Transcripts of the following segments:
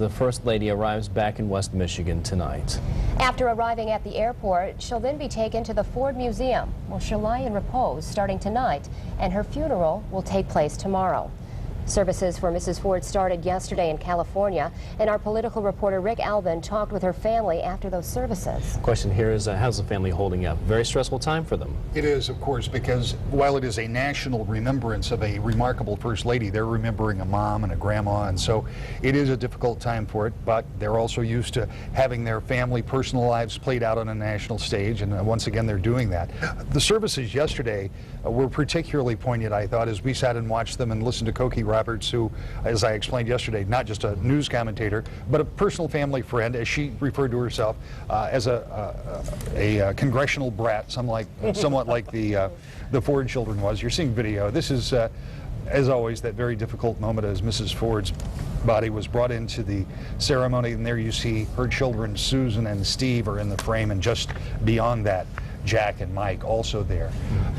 The First Lady arrives back in West Michigan tonight. After arriving at the airport, she'll then be taken to the Ford Museum, where she'll lie in repose starting tonight, and her funeral will take place tomorrow. Services for Mrs. Ford started yesterday in California, and our political reporter Rick Alvin talked with her family after those services. The question here is, how's the family holding up? Very stressful time for them. It is, of course, because while it is a national remembrance of a remarkable First Lady, they're remembering a mom and a grandma, and so it is a difficult time for it, but they're also used to having their family personal lives played out on a national stage, and once again they're doing that. The services yesterday were particularly poignant, I thought, as we sat and watched them and listened to Cokie Roberts, who, as I explained yesterday, not just a news commentator, but a personal family friend, as she referred to herself, as a congressional brat, somewhat like the Ford children was. You're seeing video. This is, as always, that very difficult moment as Mrs. Ford's body was brought into the ceremony, and there you see her children, Susan and Steve, are in the frame, and just beyond that, Jack and Mike also there.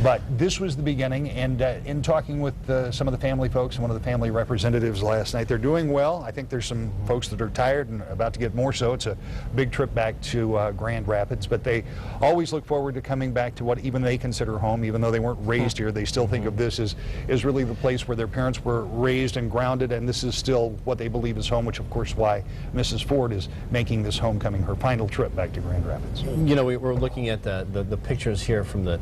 But this was the beginning, and in talking with some of the family folks and one of the family representatives last night, they're doing well. I think there's some folks that are tired and about to get more so. It's a big trip back to Grand Rapids, but they always look forward to coming back to what even they consider home. Even though they weren't raised here, they still think of this as really the place where their parents were raised and grounded, and this is still what they believe is home, which of course why Mrs. Ford is making this homecoming her final trip back to Grand Rapids. You know, we're looking at the pictures here from the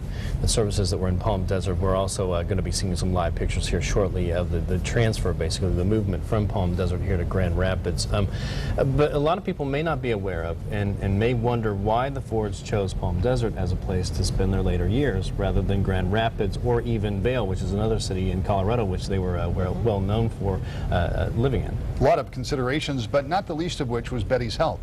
services that were in Palm Desert. We're also going to be seeing some live pictures here shortly of the transfer, basically, the movement from Palm Desert here to Grand Rapids. But a lot of people may not be aware of and may wonder why the Fords chose Palm Desert as a place to spend their later years rather than Grand Rapids or even Vail, which is another city in Colorado which they were well known for living in. A lot of considerations, but not the least of which was Betty's health.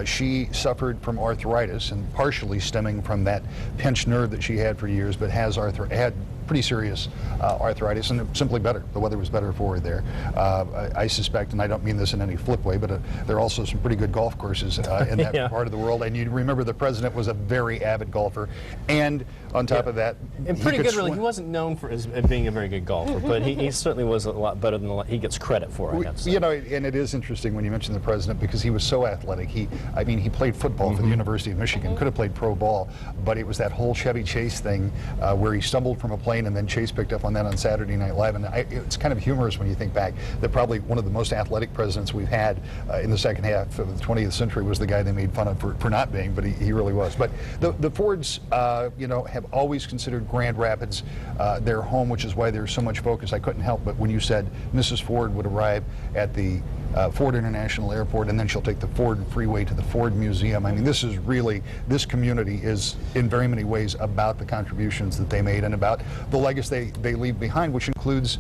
She suffered from arthritis, and partially stemming from that pinched nerve that she had for years, but had pretty serious arthritis, and simply better. The weather was better for her there. I suspect, and I don't mean this in any flip way, but there are also some pretty good golf courses in that yeah. part of the world. And you remember the president was a very avid golfer, and on top of that, and pretty good, really. He wasn't known for as being a very good golfer, but he certainly was a lot better than he gets credit for. You know, and it is interesting when you mention the president, because he was so athletic. I mean, he played football for the University of Michigan, could have played pro ball, but it was that whole Chevy Chase thing where he stumbled from a plane, and then Chase picked up on that on Saturday Night Live. And it's kind of humorous when you think back that probably one of the most athletic presidents we've had in the second half of the 20th century was the guy they made fun of for not being, but he really was. But the Fords, you know, have always considered Grand Rapids their home, which is why there's so much focus. I couldn't help but when you said Mrs. Ford would arrive at the Ford International Airport, and then she'll take the Ford Freeway to the Ford Museum. I mean, this community is in very many ways about the contributions that they made and about the legacy they leave behind, which includes,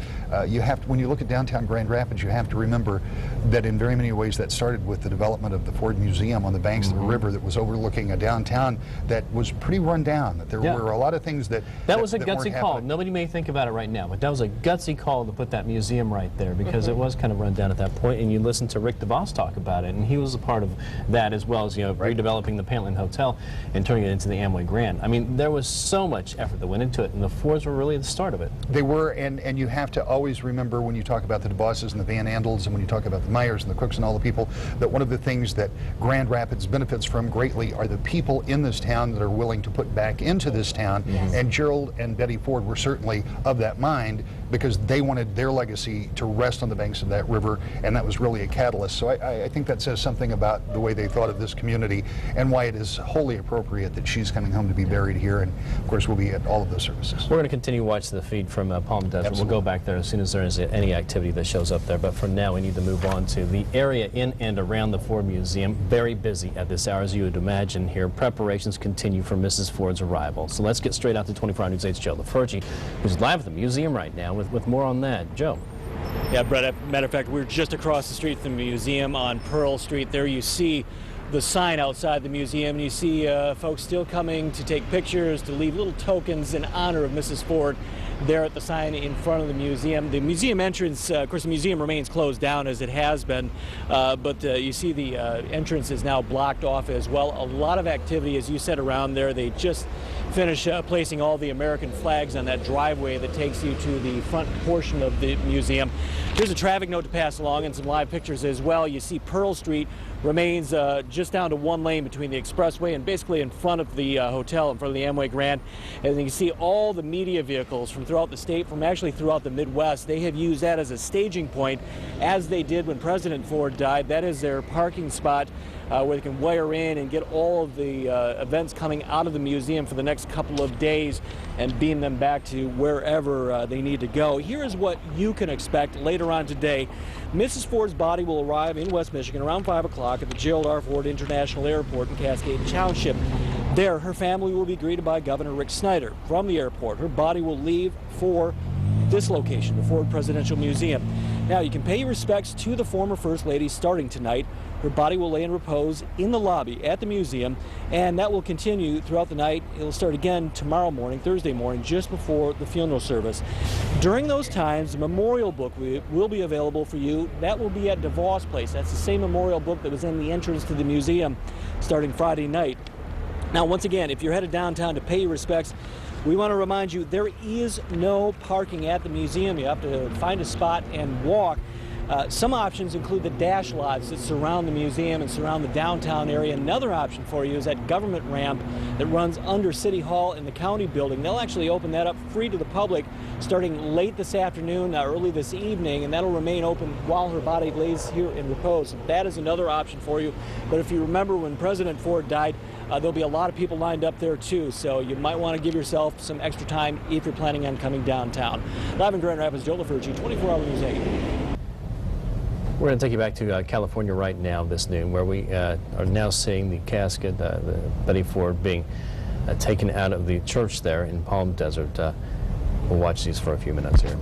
when you look at downtown Grand Rapids, you have to remember that in very many ways that started with the development of the Ford Museum on the banks of the river that was overlooking a downtown that was pretty run down, that there were a lot of things that was a gutsy call. Nobody may think about it right now, but that was a gutsy call to put that museum right there, because it was kind of run down at that point. And you listen to Rick DeVos talk about it, and he was a part of that, as well as, you know, redeveloping the Pentland Hotel and turning it into the Amway Grand. I mean, there was so much effort that went into it, and the Fords were really the start of it. They were, and you have to always remember when you talk about the DeBosses and the Van Andels, and when you talk about the Myers and the Cooks and all the people, that one of the things that Grand Rapids benefits from greatly are the people in this town that are willing to put back into this town. And Gerald and Betty Ford were certainly of that mind, because they wanted their legacy to rest on the banks of that river, and that was really a catalyst. So I think that says something about the way they thought of this community and why it is wholly appropriate that she's coming home to be buried here, and of course we'll be at all of those services. We're going to continue watching the feed from Palm Desert. Absolutely. We'll go back there as soon as there is any activity that shows up there, but for now we need to move on to the area in and around the Ford Museum. Very busy at this hour, as you would imagine here. Preparations continue for Mrs. Ford's arrival. So let's get straight out to 24 Hour News 8's Joe LaFurgey, who's live at the museum right now with more on that. Joe. Yeah, Brett, matter of fact, we're just across the street from the museum on Pearl Street. There you see the sign outside the museum, and you see folks still coming to take pictures, to leave little tokens in honor of Mrs. Ford there at the sign in front of the museum. The museum entrance, of course, the museum remains closed down as it has been, but you see the entrance is now blocked off as well. A lot of activity, as you said, around there. They just finish placing all the American flags on that driveway that takes you to the front portion of the museum. Here's a traffic note to pass along and some live pictures as well. You see Pearl Street remains just down to one lane between the expressway and basically in front of the hotel, in front of the Amway Grand. And you can see all the media vehicles from throughout the state, from actually throughout the Midwest. They have used that as a staging point, as they did when President Ford died. That is their parking spot where they can wire in and get all of the events coming out of the museum for the next couple of days and beam them back to wherever they need to go. Here is what you can expect later on today. Mrs. Ford's body will arrive in West Michigan around 5 o'clock at the Gerald R. Ford International Airport in Cascade Township. There, her family will be greeted by Governor Rick Snyder. From the airport, her body will leave for this location, the Ford Presidential Museum. Now, you can pay your respects to the former First Lady starting tonight. Her body will lay in repose in the lobby at the museum, and that will continue throughout the night. It'll start again tomorrow morning, Thursday morning, just before the funeral service. During those times, a memorial book will be available for you. That will be at DeVos Place. That's the same memorial book that was in the entrance to the museum starting Friday night. Now, once again, if you're headed downtown to pay your respects, we want to remind you there is no parking at the museum. You have to find a spot and walk. Some options include the dash lots that surround the museum and surround the downtown area. Another option for you is that government ramp that runs under City Hall in the county building. They'll actually open that up free to the public starting late this afternoon, early this evening, and that'll remain open while her body lays here in repose. That is another option for you. But if you remember when President Ford died, there'll be a lot of people lined up there too, so you might want to give yourself some extra time if you're planning on coming downtown. Live in Grand Rapids, Joe LaFurci, 24-hour News 8. We're going to take you back to California right now this noon, where we are now seeing the casket, the Betty Ford, being taken out of the church there in Palm Desert. We'll watch these for a few minutes here.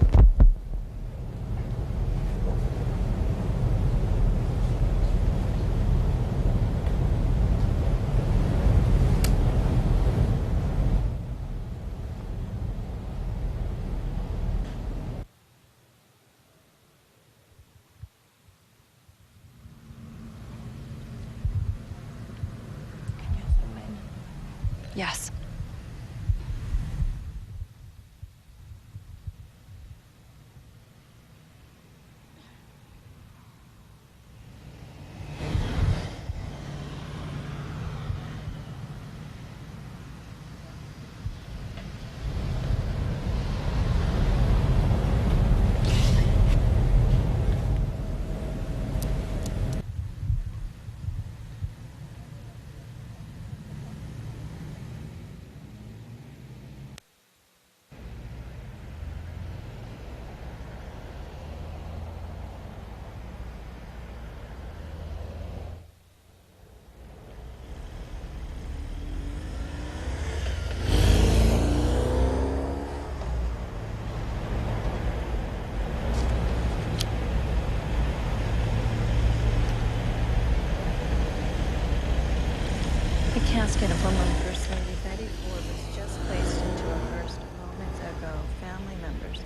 Yes. The casket of former First Lady Betty Ford was just placed into a hearse moments ago. Family members,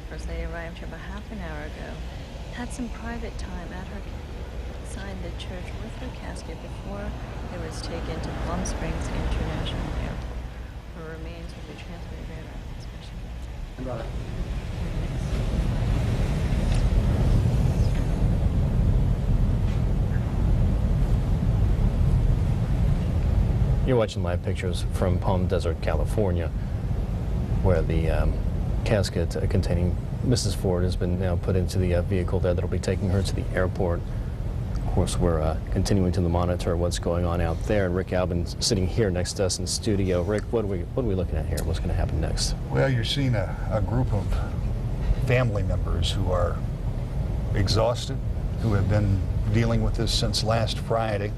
First Lady arrived here about half an hour ago, had some private time at her signed the church with her casket before it was taken to Palm Springs International Airport. Her remains will be transferred to Grand Rapids, Michigan. You're watching live pictures from Palm Desert, California, where the casket containing Mrs. Ford has been now put into the vehicle there that'll be taking her to the airport. Of course, we're continuing to monitor what's going on out there. Rick Albin sitting here next to us in studio. Rick, what are we looking at here? What's going to happen next? Well, you're seeing a group of family members who are exhausted, who have been dealing with this since last Friday,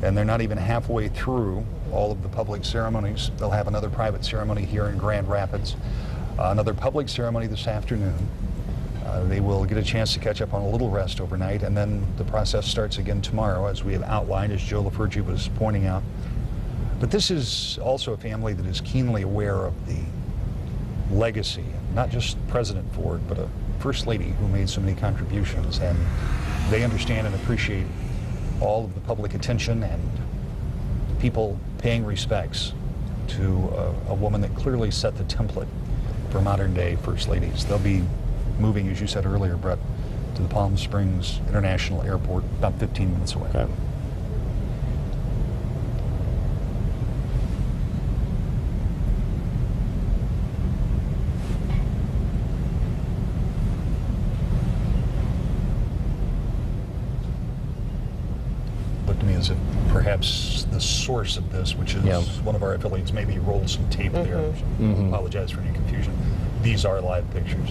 and they're not even halfway through all of the public ceremonies. They'll have another private ceremony here in Grand Rapids, another public ceremony this afternoon. They will get a chance to catch up on a little rest overnight, and then the process starts again tomorrow, as we have outlined, as Joe LaFurci was pointing out. But this is also a family that is keenly aware of the legacy, not just President Ford, but a First Lady who made so many contributions, and they understand and appreciate all of the public attention and people paying respects to a woman that clearly set the template for modern-day First Ladies. They'll be moving, as you said earlier, Brett, to the Palm Springs International Airport, about 15 minutes away. Okay. Looked to me as if perhaps the source of this, which is Yeah. one of our affiliates, maybe rolled some tape there. Apologize for any confusion. These are live pictures.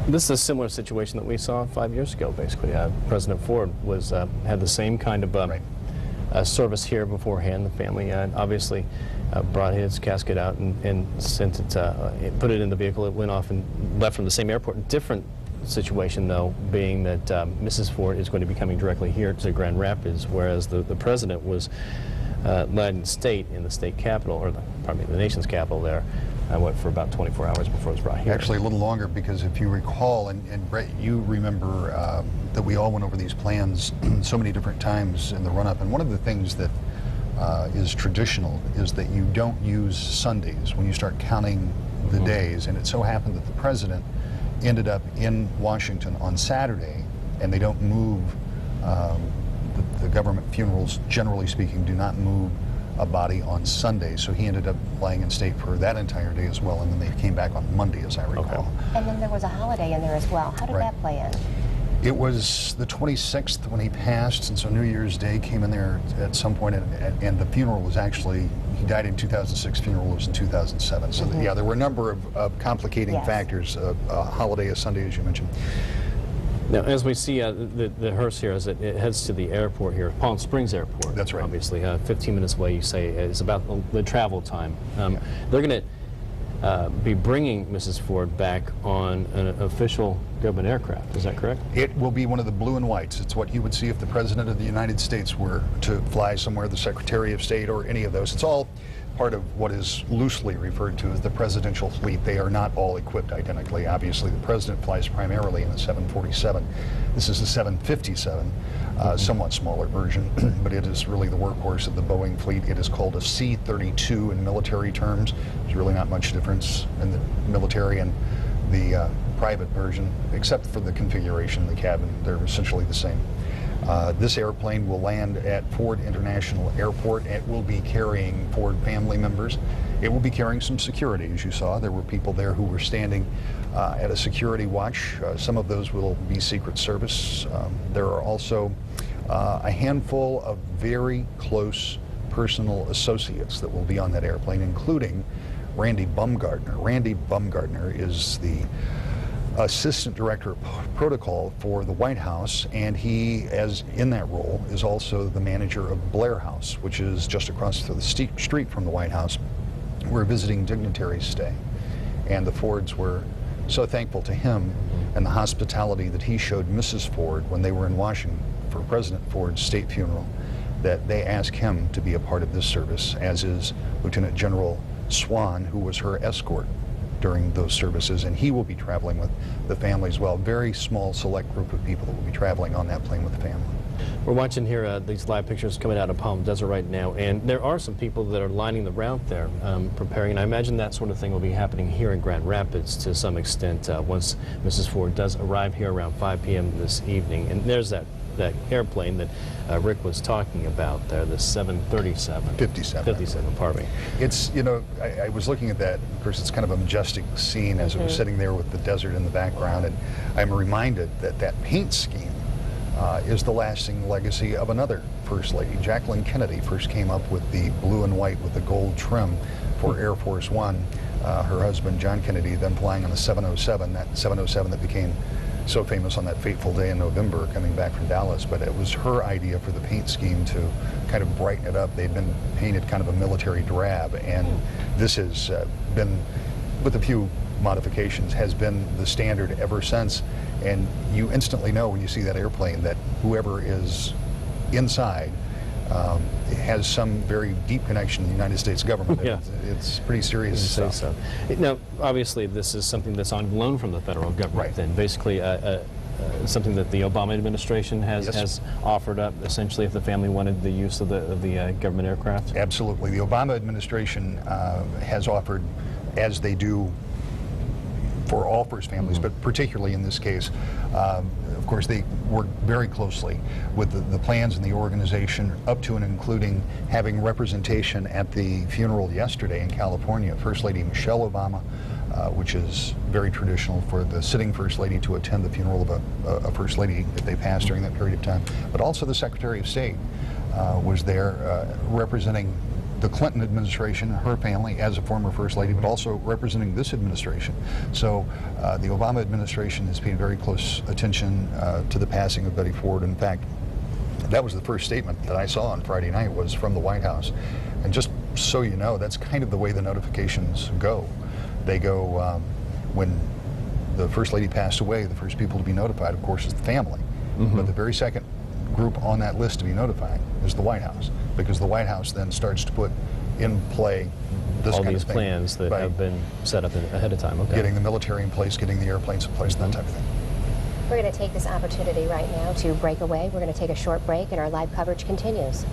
This is a similar situation that we saw 5 years ago, basically. President Ford was had the same kind of Right. service here beforehand. The family obviously brought his casket out and sent it, put it in the vehicle. It went off and left from the same airport. Different situation, though, being that Mrs. Ford is going to be coming directly here to Grand Rapids, whereas the president was led in state in the state capital, or pardon me, the nation's capital there. I went for about 24 hours before it was brought here. Actually, a little longer, because if you recall, and Brett, you remember that we all went over these plans so many different times in the run-up, and one of the things that is traditional is that you don't use Sundays when you start counting the days, and it so happened that the president ended up in Washington on Saturday, and they don't move, the government funerals, generally speaking, do not move a body on Sunday, so he ended up lying in state for that entire day as well, and then they came back on Monday, as I recall. And then there was a holiday in there as well. How did Right. that play in? It was the 26th when he passed, and so New Year's Day came in there at some point, and the funeral was actually, he died in 2006, funeral was in 2007. So yeah, there were a number of complicating Yes. factors, a holiday, a Sunday, as you mentioned. Now, as we see the hearse here, as it heads to the airport here, Palm Springs Airport. That's right. Obviously, 15 minutes away, you say, is about the travel time. They're going to be bringing Mrs. Ford back on an official government aircraft. Is that correct? It will be one of the blue and whites. It's what you would see if the President of the United States were to fly somewhere, the Secretary of State, or any of those. It's all part of what is loosely referred to as the presidential fleet. They are not all equipped identically. Obviously, the President flies primarily in the 747. This is the 757, somewhat smaller version, but it is really the workhorse of the Boeing fleet. It is called a C-32 in military terms. There's really not much difference in the military and the private version, except for the configuration in the cabin. They're essentially the same. This airplane will land at Ford International Airport. It will be carrying Ford family members. It will be carrying some security, as you saw. There were people there who were standing at a security watch. Some of those will be Secret Service. There are also a handful of very close personal associates that will be on that airplane, including Randy Bumgardner. Randy Bumgardner is the Assistant Director of Protocol for the White House, and he, as in that role, is also the manager of Blair House, which is just across the street from the White House, where visiting dignitaries stay. And the Fords were so thankful to him and the hospitality that he showed Mrs. Ford when they were in Washington for President Ford's state funeral, that they asked him to be a part of this service, as is Lieutenant General Swan, who was her escort during those services, and he will be traveling with the family as well. Very small, select group of people that will be traveling on that plane with the family. We're watching here these live pictures coming out of Palm Desert right now, and there are some people that are lining the route there, preparing, and I imagine that sort of thing will be happening here in Grand Rapids to some extent once Mrs. Ford does arrive here around 5 p.m. this evening. And there's that airplane that Rick was talking about there, the 737. 57, pardon me. It's, you know, I was looking at that. Of course, it's kind of a majestic scene as it was sitting there with the desert in the background, and I'm reminded that that paint scheme is the lasting legacy of another First Lady. Jacqueline Kennedy first came up with the blue and white with the gold trim for Air Force One. Her husband, John Kennedy, then flying on the 707, that 707 that became so famous on that fateful day in November coming back from Dallas. But it was her idea for the paint scheme to kind of brighten it up. They'd been painted kind of a military drab, and this has been, with a few modifications, has been the standard ever since. And you instantly know when you see that airplane that whoever is inside has some very deep connection to the United States government. Yeah. It's pretty serious stuff. So. Now, obviously, this is something that's on loan from the federal government. Right. Then, basically, something that the Obama administration has, Yes. has offered up, essentially, if the family wanted the use of the government aircraft? Absolutely. The Obama administration has offered, as they do for all first families, but particularly in this case, of course, they work very closely with the plans and the organization, up to and including having representation at the funeral yesterday in California. First Lady Michelle Obama, which is very traditional for the sitting First Lady to attend the funeral of a First Lady if they pass during that period of time. But also the Secretary of State was there representing the Clinton administration, her family, as a former First Lady, but also representing this administration. So the Obama administration has paid very close attention to the passing of Betty Ford. In fact, that was the first statement that I saw on Friday night, was from the White House. And just so you know, that's kind of the way the notifications go. They go, when the First Lady passed away, the first people to be notified, of course, is the family. But the very second group on that list to be notified is the White House, because the White House then starts to put in play this All kind these of thing. plans that by have been set up ahead of time. Okay. getting the military in place, getting the airplanes in place, that type of thing. We're going to take this opportunity right now to break away. We're going to take a short break, and our live coverage continues.